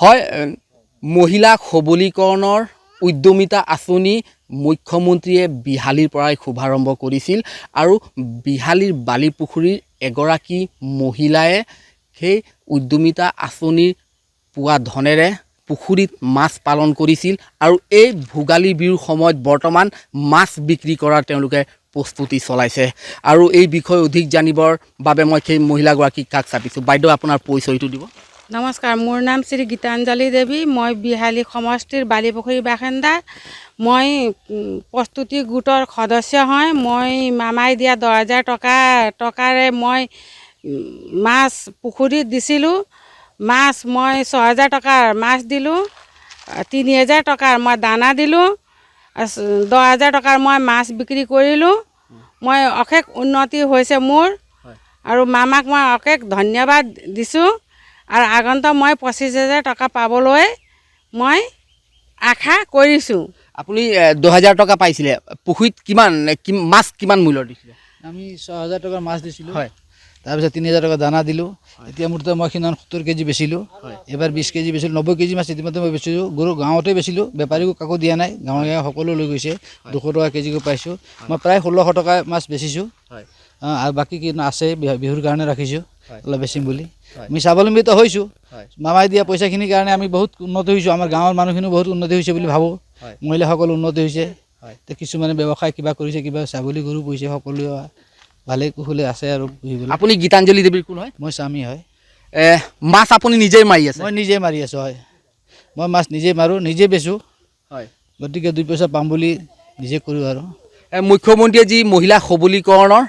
হয় মহিলা সবলীকৰণৰ উদ্যমিতা আঁচনি মুখ্যমন্ত্ৰীয়ে বিহালীৰ পৰাই শুভাৰম্ভ কৰিছিল আৰু বিহালীৰ বালিপুখুৰীৰ এগৰাকী মহিলাই সেই উদ্যমিতা আঁচনিৰ পোৱা ধনেৰে পুখুৰীত মাছ পালন কৰিছিল আৰু এই ভোগালী বিহুৰ সময়ত বৰ্তমান মাছ বিক্ৰী কৰাৰ তেওঁলোকে প্ৰস্তুতি চলাইছে আৰু এই বিষয়ে অধিক জানিবৰ বাবে মই সেই মহিলাগৰাকীক কাষ চাপিছোঁ। বাইদেউ আপোনাৰ পৰিচয়টো দিব। নমস্কাৰ, মোৰ নাম শ্ৰী গীতাঞ্জলি দেৱী। মই বিহালী সমষ্টিৰ বালিপুখুৰীৰ বাসিন্দা। মই প্ৰস্তুতি গোটৰ সদস্য হয়। মই মামাই দিয়া 10,000 টকাৰে মই মাছ পুখুৰীত দিছিলোঁ। মাছ মই 6,000 টকাৰ মাছ দিলোঁ, 3,000 টকাৰ মই দানা দিলোঁ, 10,000 টকাৰ মই মাছ বিক্ৰী কৰিলোঁ। মই অশেষ উন্নতি হৈছে মোৰ আৰু মামাক মই অশেষ ধন্যবাদ দিছোঁ আৰু আগন্তুক মই 25,000 টকা পাবলৈ মই আশা কৰিছোঁ। আপুনি 10,000 টকা পাইছিলে, পুখুৰীত মাছ কিমান মূল্যৰ দিছিলে? আমি 6,000 টকাৰ মাছ দিছিলোঁ। হয়। তাৰপিছত 3,000 টকা দানা দিলোঁ। এতিয়া মোৰ মই সিদিনা 70 কেজি বেচিলোঁ। এবাৰ 20 কেজি বেচিলোঁ, 90 কেজি মাছ ইতিমধ্যে মই বেচিছোঁ। গৰু গাঁৱতে বেচিলোঁ, বেপাৰীকো কাকো দিয়া নাই, গাঁৱে সকলো লৈ গৈছে। 200 টকা কেজিকৈ পাইছোঁ। মই প্ৰায় 1600 টকা মাছ বেচিছোঁ আৰু বাকী কি আছে বিহুৰ কাৰণে ৰাখিছোঁ অলপ বেচিম বুলি। আমি স্বাৱলম্বিত হৈছোঁ। মামাই দিয়া পইচাখিনিৰ কাৰণে আমি বহুত উন্নতি হৈছোঁ। আমাৰ গাঁৱৰ মানুহখিনিও বহুত উন্নতি হৈছে বুলি ভাবোঁ। মহিলাসকল উন্নতি হৈছে। কিছুমানে ব্যৱসায় কিবা কৰিছে, কিবা ছাগলী গৰু পুহিছে, সকলোৱে ভালে কুশলে আছে আৰু পুহিবলৈ। আপুনি গীতাঞ্জলি দেৱীৰ কোন হয়? মই স্বামী হয়। মাছ আপুনি নিজেই মাৰি আছে? মই নিজে মাৰি আছোঁ। হয়, মই মাছ নিজে মাৰোঁ, নিজে বেচোঁ। হয়, গতিকে 2 পইচা পাম বুলি নিজে কৰোঁ আৰু। মুখ্যমন্ত্ৰীয়ে যি মহিলা সবলীকৰণৰ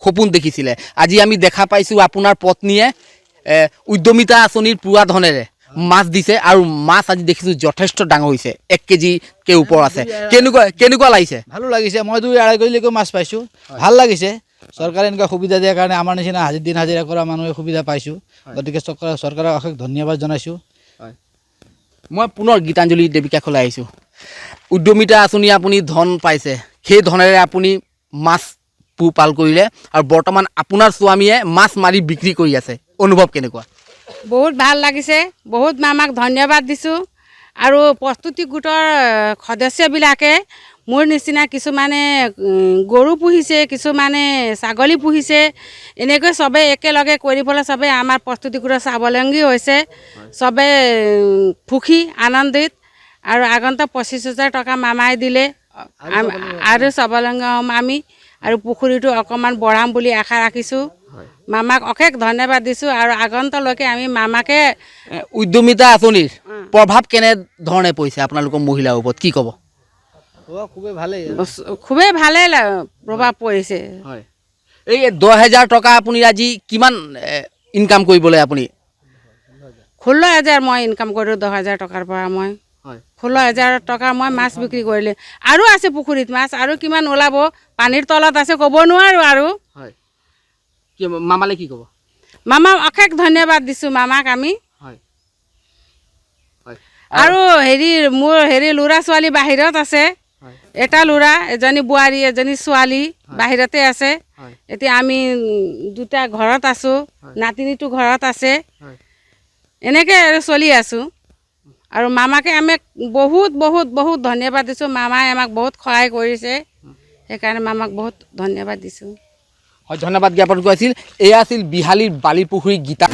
সপোন দেখিছিলে, আজি আমি দেখা পাইছোঁ আপোনাৰ পত্নীয়ে উদ্যমিতা আঁচনিৰ পোৱা ধনেৰে মাছ দিছে আৰু মাছ আজি দেখিছোঁ যথেষ্ট ডাঙৰ হৈছে, 1 কেজিতকৈ ওপৰ আছে। কেনেকুৱা লাগিছে? ভালো লাগিছে। মই 2-2.5 কেজিলৈকে মাছ পাইছোঁ। ভাল লাগিছে। চৰকাৰে এনেকুৱা সুবিধা দিয়াৰ কাৰণে আমাৰ নিচিনা দিন হাজিৰা কৰা মানুহে সুবিধা পাইছোঁ। গতিকে চৰকাৰক অশেষ ধন্যবাদ জনাইছোঁ। মই পুনৰ গীতাঞ্জলি দেৱী কাষলৈ আহিছোঁ। উদ্যমিতা আঁচনি আপুনি ধন পাইছে, সেই ধনেৰে আপুনি মাছ পোহপাল কৰিলে আৰু বৰ্তমান আপোনাৰ স্বামীয়ে মাছ মাৰি বিক্ৰী কৰি আছে, অনুভৱ কেনেকুৱা? বহুত ভাল লাগিছে, বহুত মামাক ধন্যবাদ দিছোঁ। আৰু প্ৰস্তুতি গোটৰ সদস্যবিলাকে মোৰ নিচিনা কিছুমানে গৰু পুহিছে, কিছুমানে ছাগলী পুহিছে, এনেকৈ চবেই একেলগে কৰিবলৈ চবেই আমাৰ প্ৰস্তুতি গোটৰ স্বাৱলম্বী হৈছে। চবেই সুখী আনন্দিত আৰু আগন্তুক 25,000 টকা মামাই দিলে আৰু স্বাৱলম্বী হ'ম আমি আৰু পুখুৰীটো অকণমান বঢ়াম বুলি আশা ৰাখিছোঁ। মামাক অশেষ ধন্যবাদ দিছোঁ আৰু আগন্তলৈকে আমি মামাকে উদ্যমিতা আঁচনিৰ প্ৰভাৱ কেনেধৰণে পৰিছে আপোনালোকৰ মহিলাৰ ওপৰত কি ক'ব? খুবেই ভালেই প্ৰভাৱ পৰিছে। হয়, এই 10,000 টকা আপুনি আজি কিমান ইনকাম কৰিবলৈ আপুনি? 16,000 মই ইনকাম কৰোঁ 10,000 টকাৰ পৰা। মই 16,000 টকা মই মাছ বিক্ৰী কৰিলোঁ। আৰু আছে পুখুৰীত মাছ, আৰু কিমান ওলাব পানীৰ তলত আছে, ক'ব নোৱাৰোঁ আৰু। মামালে কি ক'ব? মামাক অশেষ ধন্যবাদ দিছোঁ মামাক আমি। আৰু মোৰ ল'ৰা ছোৱালী বাহিৰত আছে। এটা ল'ৰা, এজনী বোৱাৰী, এজনী ছোৱালী বাহিৰতে আছে। এতিয়া আমি 2টা ঘৰত আছোঁ, নাতিনীটো ঘৰত আছে। এনেকৈ আৰু চলি আছোঁ আৰু মামাকে আমি বহুত বহুত বহুত ধন্যবাদ দিছোঁ। মামাই আমাক বহুত সহায় কৰিছে, সেইকাৰণে মামাক বহুত ধন্যবাদ দিছোঁ। হয়, ধন্যবাদ জ্ঞাপন কৰিছিল। এয়া আছিল বিহালীৰ বালিপুখুৰী গীতা।